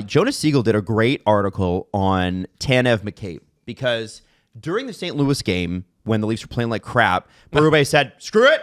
Jonas Siegel did a great article on Tanev McCabe because during the St. Louis game, when the Leafs were playing like crap, Berube said, screw it,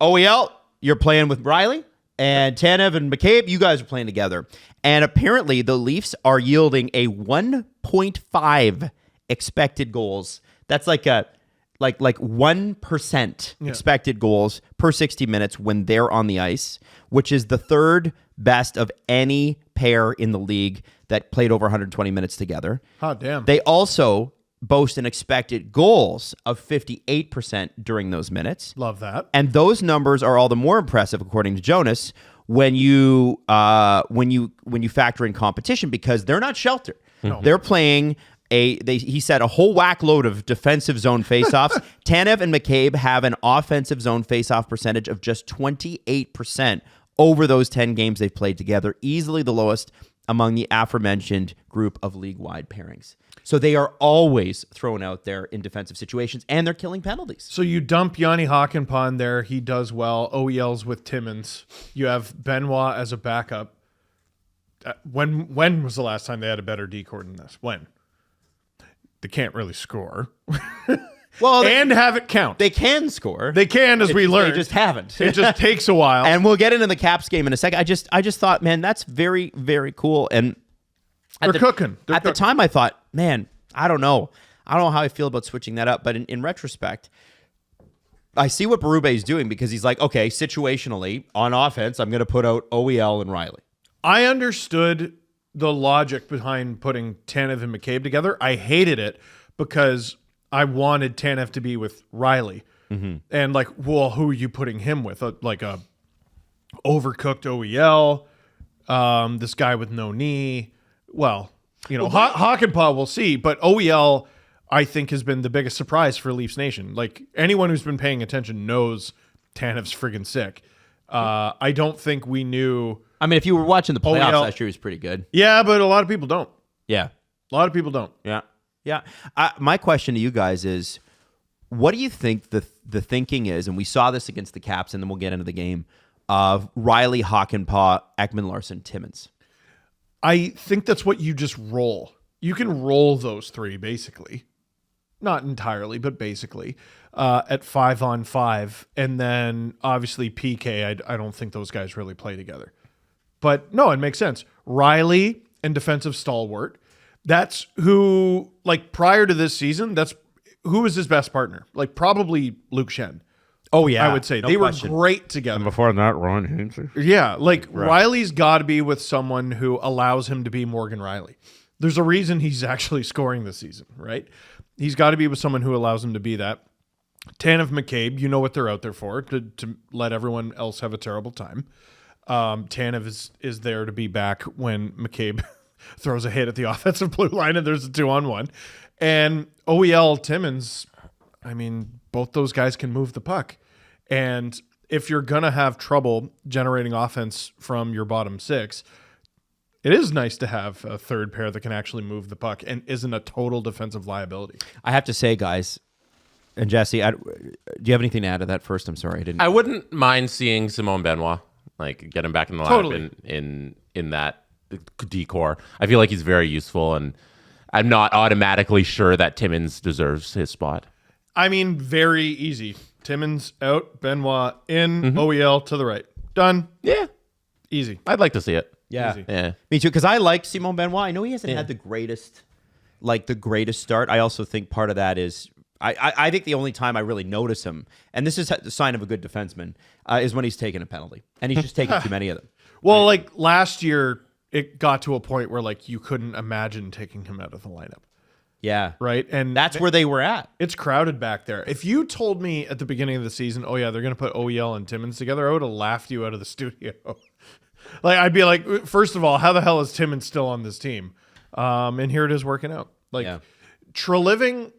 OEL, you're playing with Riley, and Tanev and McCabe, you guys are playing together. And apparently the Leafs are yielding a 1.5 expected goals. That's like 1% expected goals per 60 minutes when they're on the ice, which is the third best of any pair in the league that played over 120 minutes together. Oh, damn. They also boast an expected goals of 58% during those minutes. Love that. And those numbers are all the more impressive, according to Jonas, when you factor in competition, because they're not sheltered. No. They're playing he said a whole whack load of defensive zone faceoffs. Tanev and McCabe have an offensive zone faceoff percentage of just 28% over those 10 games they've played together, easily the lowest among the aforementioned group of league-wide pairings. So they are always thrown out there in defensive situations, and they're killing penalties. So you dump Yanni Hakanpää in there. He does well. OEL's with Timmins. You have Benoit as a backup. When was the last time they had a better decor than this? When? They can't really score. Well, and have it count. They can score. They can, as we learned. They just haven't. It just takes a while. And we'll get into the Caps game in a second. I just thought, man, that's very, very cool. And they're cooking. At the time, I thought, man, I don't know. I don't know how I feel about switching that up. But in retrospect, I see what Berube is doing, because he's like, okay, situationally, on offense, I'm going to put out OEL and Riley. I understood the logic behind putting Tanev and McCabe together. I hated it because I wanted Tanev to be with Riley. Mm-hmm. And like, well, who are you putting him with? Like a overcooked OEL, this guy with no knee. Well, you know, Hakanpää we'll see, but OEL, I think, has been the biggest surprise for Leafs Nation. Like, anyone who's been paying attention knows Tanev's friggin' sick. I don't think we knew. I mean, if you were watching the playoffs last year, he was pretty good. Yeah, but a lot of people don't. Yeah. A lot of people don't. Yeah. Yeah. My question to you guys is, what do you think the thinking is, and we saw this against the Caps, and then we'll get into the game, of Riley, Hakanpää, Ekman-Larsson, Timmins? I think that's what you just roll. You can roll those three, basically. Not entirely, but basically, at 5-on-5. And then, obviously, PK, I don't think those guys really play together. But, no, it makes sense. Riley and defensive stalwart. That's who, like, prior to this season, that's who was his best partner. Like, probably Luke Schenn. Oh, yeah. I would say. They were great together. And before that, Ron Hainsey. Yeah, like, right. Riley's got to be with someone who allows him to be Morgan Riley. There's a reason he's actually scoring this season, right? He's got to be with someone who allows him to be that. Tanev, McCabe, you know what they're out there for, to let everyone else have a terrible time. Tanev is there to be back when McCabe throws a hit at the offensive blue line and there's a 2-on-1. And OEL, Timmins, I mean, both those guys can move the puck. And if you're going to have trouble generating offense from your bottom six, it is nice to have a third pair that can actually move the puck and isn't a total defensive liability. I have to say, guys, and Jesse, do you have anything to add to that first? I'm sorry. I wouldn't mind seeing Simon Benoit, like, get him back in the lineup in that decor. I feel like he's very useful, and I'm not automatically sure that Timmins deserves his spot. I mean, very easy. Timmins out, Benoit in, OEL to the right. Done. Yeah. Easy. I'd like to see it. Yeah. Easy. Yeah. Me too, because I like Simon Benoit. I know he hasn't had the greatest start. I also think part of that is I think the only time I really notice him, and this is the sign of a good defenseman, is when he's taking a penalty. And he's just taking too many of them. Well, like last year, it got to a point where like you couldn't imagine taking him out of the lineup. Yeah. Right? And that's where they were at. It's crowded back there. If you told me at the beginning of the season, oh yeah, they're going to put OEL and Timmins together, I would have laughed you out of the studio. Like, I'd be like, first of all, how the hell is Timmins still on this team? And here it is working out. Like, Treliving,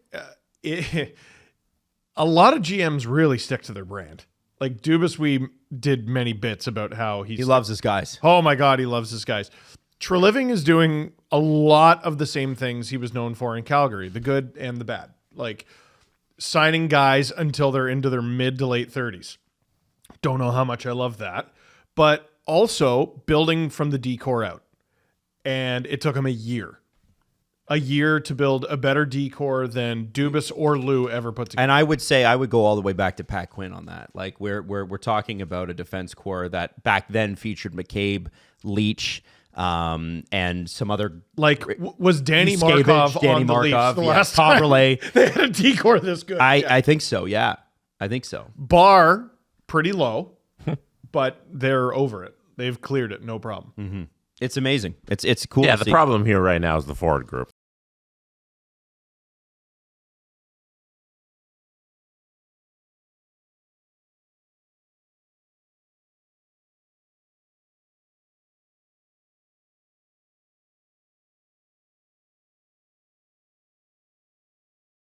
a lot of GMs really stick to their brand. Like Dubas, we did many bits about how he loves his guys. Oh my God, he loves his guys. Treliving is doing a lot of the same things he was known for in Calgary, the good and the bad. Like signing guys until they're into their mid to late 30s. Don't know how much I love that. But also building from the decor out. and it took him a year to build a better D-core than Dubas or Lou ever put together. And I would say I would go all the way back to Pat Quinn on that. Like we're talking about a defense core that back then featured McCabe, Leach, and some other was Danny Markov on the Leafs the last time they had a D-core this good? I think so. Yeah, I think so. Bar pretty low, but they're over it. They've cleared it, no problem. Mm-hmm. It's amazing. It's cool. Yeah, to the see. problem here right now is the forward group.